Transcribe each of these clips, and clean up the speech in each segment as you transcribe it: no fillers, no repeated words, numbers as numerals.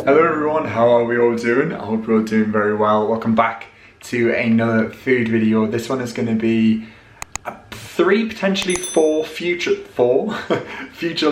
Hello everyone, how are we all doing? I hope you're all doing very well. Welcome back to another food video. This one is going to be 3, potentially 4 future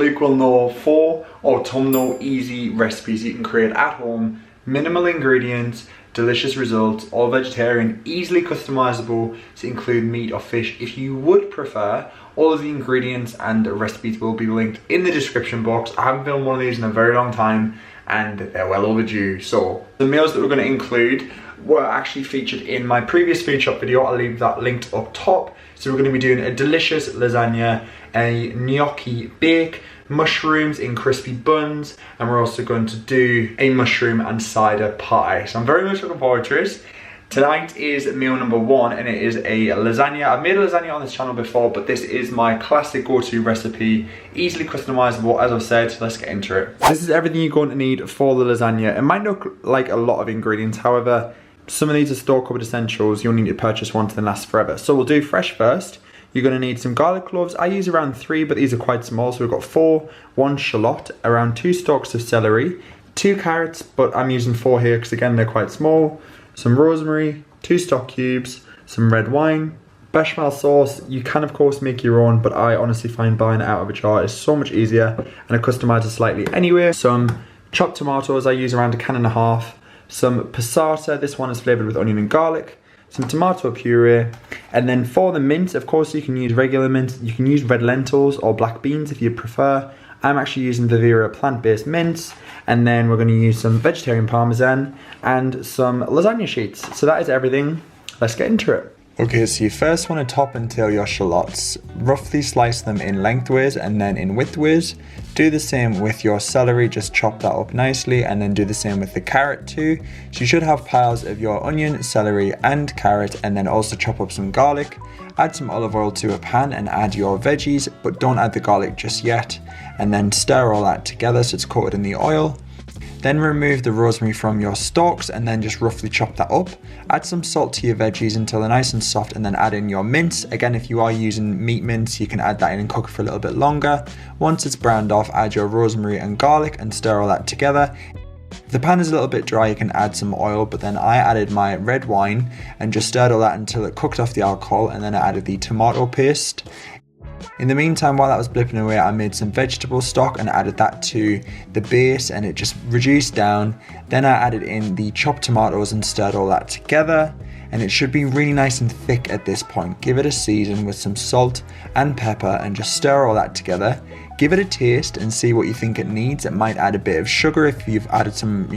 equal no 4 autumnal easy recipes you can create at home. Minimal ingredients, delicious results, all vegetarian, easily customizable to include meat or fish if you would prefer. All of the ingredients and recipes will be linked in the description box. I haven't filmed one of these in a very long time and they're well overdue. So the meals that we're going to include were actually featured in my previous food shop video. I'll leave that linked up top. So we're going to be doing a delicious lasagna, a gnocchi bake, mushrooms in crispy buns, and we're also going to do a mushroom and cider pie. So I'm very much looking forward to it. Tonight is meal number 1 and it is a lasagna. I've made a lasagna on this channel before, but this is my classic go-to recipe, easily customizable as I've said. Let's get into it. This is everything you're going to need for the lasagna. It might look like a lot of ingredients, however, some of these are store-cupboard essentials. You'll need to purchase one to last forever. So we'll do fresh first. You're going to need some garlic cloves. I use around 3, but these are quite small. So we've got 4, 1 shallot, around 2 stalks of celery, 2 carrots, but I'm using 4 here because again, they're quite small. Some rosemary, 2 stock cubes, some red wine, bechamel sauce. You can of course make your own, but I honestly find buying it out of a jar is so much easier and I customize it slightly anyway. Some chopped tomatoes, I use around 1.5 cans. Some passata, this one is flavored with onion and garlic. Some tomato puree, and then for the mince, of course you can use regular mince, you can use red lentils or black beans if you prefer. I'm actually using the plant-based mince, and then we're going to use some vegetarian parmesan and some lasagna sheets. So that is everything. Let's get into it. Okay, so you first want to top and tail your shallots. Roughly slice them in lengthways and then in widthways. Do the same with your celery, just chop that up nicely, and then do the same with the carrot too. So you should have piles of your onion, celery and carrot, and then also chop up some garlic. Add some olive oil to a pan and add your veggies, but don't add the garlic just yet. And then stir all that together so it's coated in the oil. Then remove the rosemary from your stalks and then just roughly chop that up. Add some salt to your veggies until they're nice and soft, and then add in your mince. Again, if you are using meat mince, you can add that in and cook it for a little bit longer. Once it's browned off, add your rosemary and garlic and stir all that together. If the pan is a little bit dry, you can add some oil, but then I added my red wine and just stirred all that until it cooked off the alcohol, and then I added the tomato paste. In the meantime, while that was blipping away, I made some vegetable stock and added that to the base, and it just reduced down. Then I added in the chopped tomatoes and stirred all that together, and it should be really nice and thick at this point. Give it a season with some salt and pepper and just stir all that together. Give it a taste and see what you think it needs. It might add a bit of sugar if you've added some,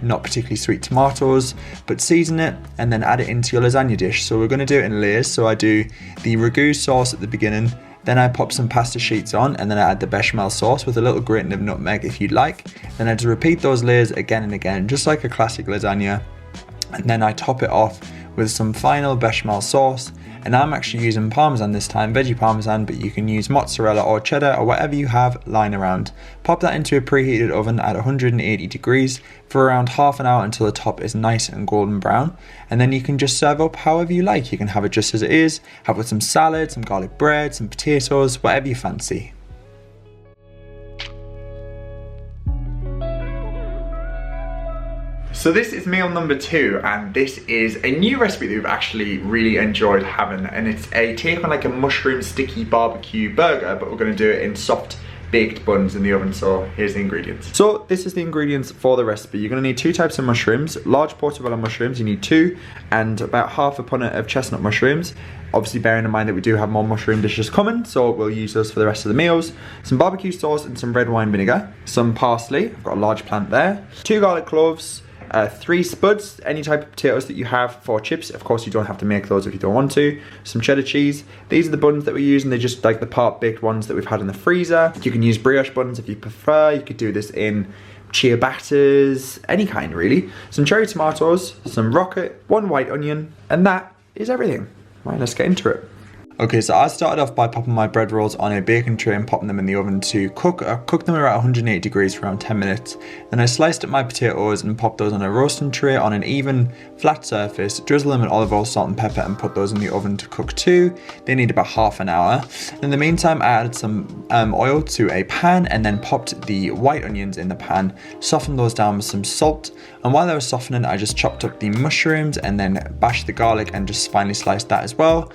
not particularly sweet tomatoes, but season it and then add it into your lasagna dish. So we're going to do it in layers. So I do the ragu sauce at the beginning, then I pop some pasta sheets on, and then I add the bechamel sauce with a little grating of nutmeg if you'd like. Then I just repeat those layers again and again, just like a classic lasagna. And then I top it off with some final bechamel sauce. And I'm actually using parmesan this time, veggie parmesan, but you can use mozzarella or cheddar or whatever you have lying around. Pop that into a preheated oven at 180 degrees for around half an hour until the top is nice and golden brown. And then you can just serve up however you like. You can have it just as it is, have it with some salad, some garlic bread, some potatoes, whatever you fancy. So this is meal number 2, and this is a new recipe that we've actually really enjoyed having, and it's a take on like a mushroom sticky barbecue burger, but we're going to do it in soft baked buns in the oven. So here's the ingredients. So this is the ingredients for the recipe. You're going to need 2 types of mushrooms. Large portobello mushrooms, you need 2, and about half a punnet of chestnut mushrooms. Obviously bearing in mind that we do have more mushroom dishes coming, so we'll use those for the rest of the meals. Some barbecue sauce and some red wine vinegar. Some parsley, I've got a large plant there. 2 garlic cloves. 3 spuds, any type of potatoes that you have for chips. Of course, you don't have to make those if you don't want to. Some cheddar cheese. These are the buns that we're using. They're just like the part baked ones that we've had in the freezer. You can use brioche buns if you prefer. You could do this in ciabattas, any kind really. Some cherry tomatoes, some rocket, 1 white onion, and that is everything. Right, let's get into it. Okay, so I started off by popping my bread rolls on a baking tray and popping them in the oven to cook. I cooked them around 180 degrees for around 10 minutes. Then I sliced up my potatoes and popped those on a roasting tray on an even, flat surface, drizzle them in olive oil, salt and pepper and put those in the oven to cook too. They need about half an hour. In the meantime, I added some oil to a pan and then popped the white onions in the pan, softened those down with some salt. And while they were softening, I just chopped up the mushrooms and then bashed the garlic and just finely sliced that as well.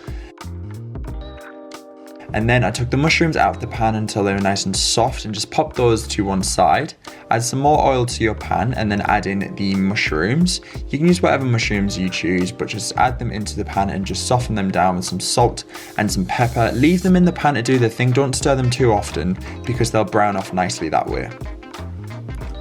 And then I took the mushrooms out of the pan until they were nice and soft and just popped those to one side. Add some more oil to your pan and then add in the mushrooms. You can use whatever mushrooms you choose, but just add them into the pan and just soften them down with some salt and some pepper. Leave them in the pan to do their thing. Don't stir them too often because they'll brown off nicely that way.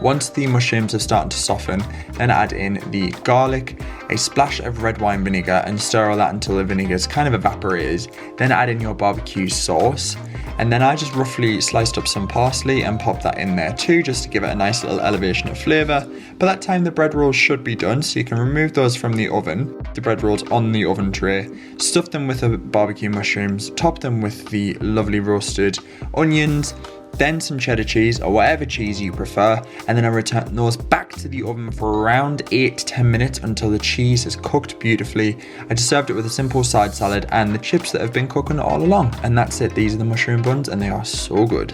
Once the mushrooms are starting to soften, then add in the garlic, a splash of red wine vinegar and stir all that until the vinegar is kind of evaporated. Then add in your BBQ sauce. And then I just roughly sliced up some parsley and popped that in there too, just to give it a nice little elevation of flavour. By that time the bread rolls should be done, so you can remove those from the oven. The bread rolls on the oven tray, stuff them with the barbecue mushrooms, top them with the lovely roasted onions, then some cheddar cheese or whatever cheese you prefer, and then I return those back to the oven for around 8 to 10 minutes until the cheese is cooked beautifully. I just served it with a simple side salad and the chips that have been cooking all along, and that's it. These are the mushroom buns and they are so good.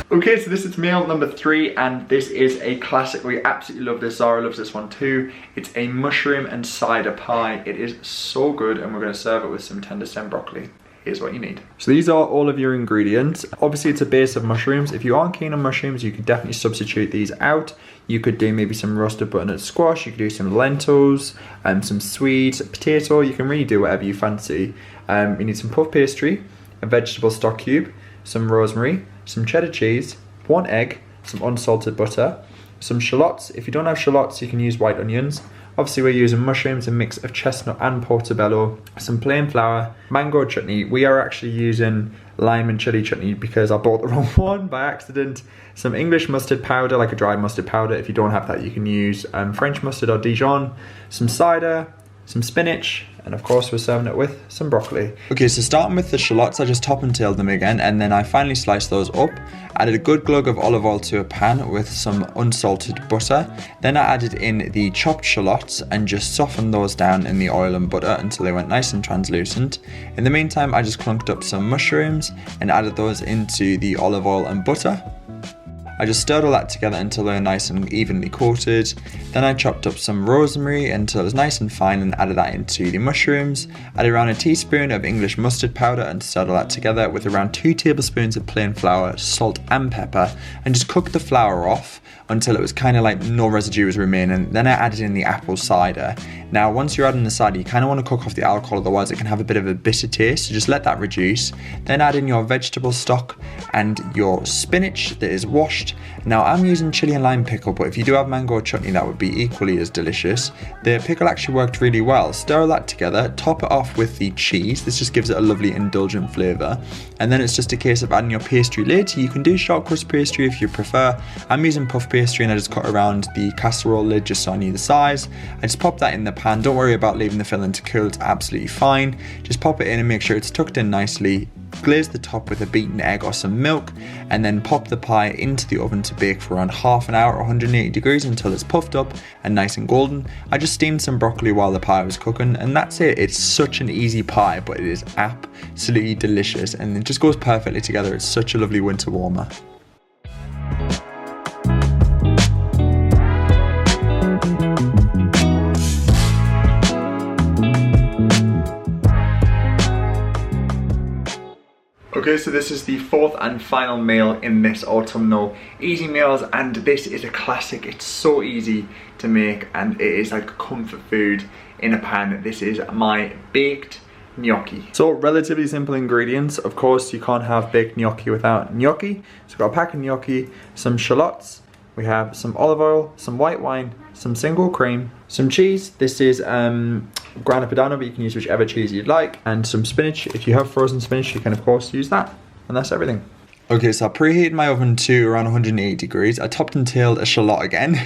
Okay, so this is meal number 3 and this is a classic. We absolutely love this. Zara loves this one too. It's a mushroom and cider pie. It is so good and we're going to serve it with some tender stem broccoli. Here's what you need. So these are all of your ingredients. Obviously it's a base of mushrooms. If you aren't keen on mushrooms, you could definitely substitute these out. You could do maybe some roasted butternut squash, you could do some lentils, some sweet potato. You can really do whatever you fancy. You need some puff pastry, a vegetable stock cube, some rosemary, some cheddar cheese, 1 egg, some unsalted butter, some shallots. If you don't have shallots, you can use white onions. Obviously we're using mushrooms, a mix of chestnut and portobello, some plain flour, mango chutney. We are actually using lime and chili chutney because I bought the wrong one by accident. Some English mustard powder, like a dried mustard powder. If you don't have that, you can use French mustard or Dijon, some cider, some spinach, and of course we're serving it with some broccoli. Okay, so starting with the shallots, I just top and tailed them again and then I finally sliced those up. Added a good glug of olive oil to a pan with some unsalted butter. Then I added in the chopped shallots and just softened those down in the oil and butter until they went nice and translucent. In the meantime, I just clunked up some mushrooms and added those into the olive oil and butter. I just stirred all that together until they were nice and evenly coated. Then I chopped up some rosemary until it was nice and fine and added that into the mushrooms. Added around a teaspoon of English mustard powder and stirred all that together with around 2 tablespoons of plain flour, salt and pepper, and just cooked the flour off until it was kind of like no residue was remaining. Then I added in the apple cider. Now once you're adding the cider, you kind of want to cook off the alcohol, otherwise it can have a bit of a bitter taste, so just let that reduce. Then add in your vegetable stock and your spinach that is washed. Now I'm using chili and lime pickle, but if you do have mango chutney, that would be equally as delicious. The pickle actually worked really well. Stir that together, top it off with the cheese. This just gives it a lovely indulgent flavour. And then it's just a case of adding your pastry later. You can do short crust pastry if you prefer. I'm using puff pastry and I just cut around the casserole lid just so I knew the size. I just pop that in the pan. Don't worry about leaving the filling to cool, it's absolutely fine. Just pop it in and make sure it's tucked in nicely. Glaze the top with a beaten egg or some milk and then pop the pie into the oven to bake for around half an hour or 180 degrees until it's puffed up and nice and golden. I just steamed some broccoli while the pie was cooking and that's it. It's such an easy pie, but it is absolutely delicious and it just goes perfectly together. It's such a lovely winter warmer. Okay, so this is the 4th and final meal in this autumnal easy meals, and this is a classic. It's so easy to make and it is like comfort food in a pan. This is my baked gnocchi. So relatively simple ingredients. Of course you can't have baked gnocchi without gnocchi. So we've got a pack of gnocchi, some shallots, we have some olive oil, some white wine, some single cream, some cheese. This is grana padano, but you can use whichever cheese you'd like, and some spinach. If you have frozen spinach, you can of course use that, and that's everything. Okay, so I preheated my oven to around 180 degrees. I topped and tailed a shallot again.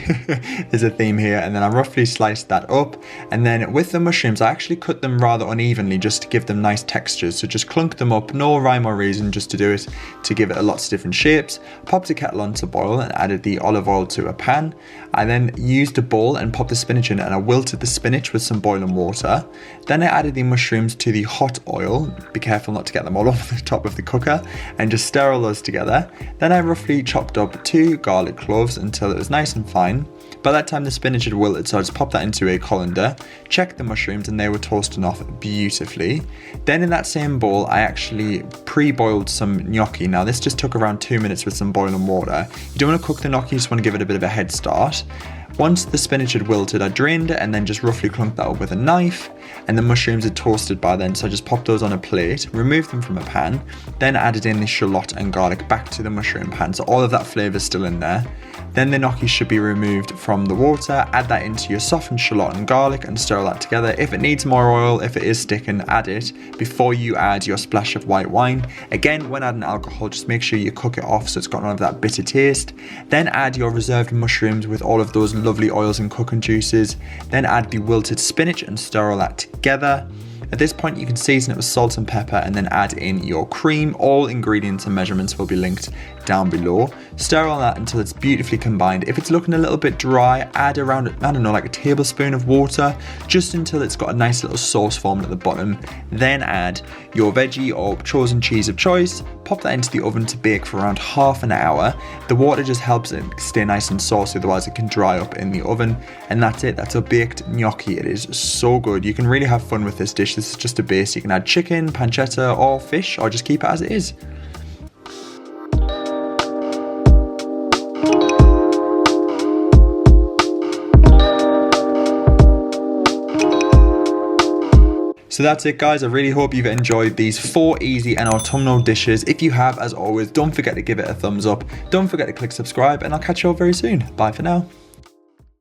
There's a theme here. And then I roughly sliced that up. And then with the mushrooms, I actually cut them rather unevenly just to give them nice textures. So just clunked them up, no rhyme or reason, just to do it, to give it a lots of different shapes. Popped a kettle on to boil and added the olive oil to a pan. I then used a bowl and popped the spinach in, and I wilted the spinach with some boiling water. Then I added the mushrooms to the hot oil. Be careful not to get them all over the top of the cooker, and just stir all those together. Then I roughly chopped up 2 garlic cloves until it was nice and fine. By that time the spinach had wilted, so I just popped that into a colander, checked the mushrooms, and they were toasting off beautifully. Then in that same bowl I actually pre-boiled some gnocchi. Now this just took around 2 minutes with some boiling water. You don't want to cook the gnocchi, you just want to give it a bit of a head start. Once the spinach had wilted, I drained it and then just roughly clunked that up with a knife, and the mushrooms had toasted by then, so I just popped those on a plate, removed them from a pan, then added in the shallot and garlic back to the mushroom pan, so all of that flavour is still in there. Then the gnocchi should be removed from the water, add that into your softened shallot and garlic and stir that together. If it needs more oil, if it is sticking, add it before you add your splash of white wine. Again, when adding alcohol, just make sure you cook it off so it's got none of that bitter taste. Then add your reserved mushrooms with all of those lovely oils and cooking juices. Then add the wilted spinach and stir all that together. At this point you can season it with salt and pepper and then add in your cream. All ingredients and measurements will be linked down below. Stir all that until it's beautifully combined. If it's looking a little bit dry, add around, I don't know, like a tablespoon of water, just until it's got a nice little sauce formed at the bottom. Then add your veggie or chosen cheese of choice, pop that into the oven to bake for around half an hour. The water just helps it stay nice and saucy, otherwise it can dry up in the oven. And that's it, that's a baked gnocchi. It is so good. You can really have fun with this dish. This is just a base. You can add chicken, pancetta or fish, or just keep it as it is. So that's it guys, I really hope you've enjoyed these 4 easy and autumnal dishes. If you have, as always, don't forget to give it a thumbs up, don't forget to click subscribe, and I'll catch you all very soon. Bye for now.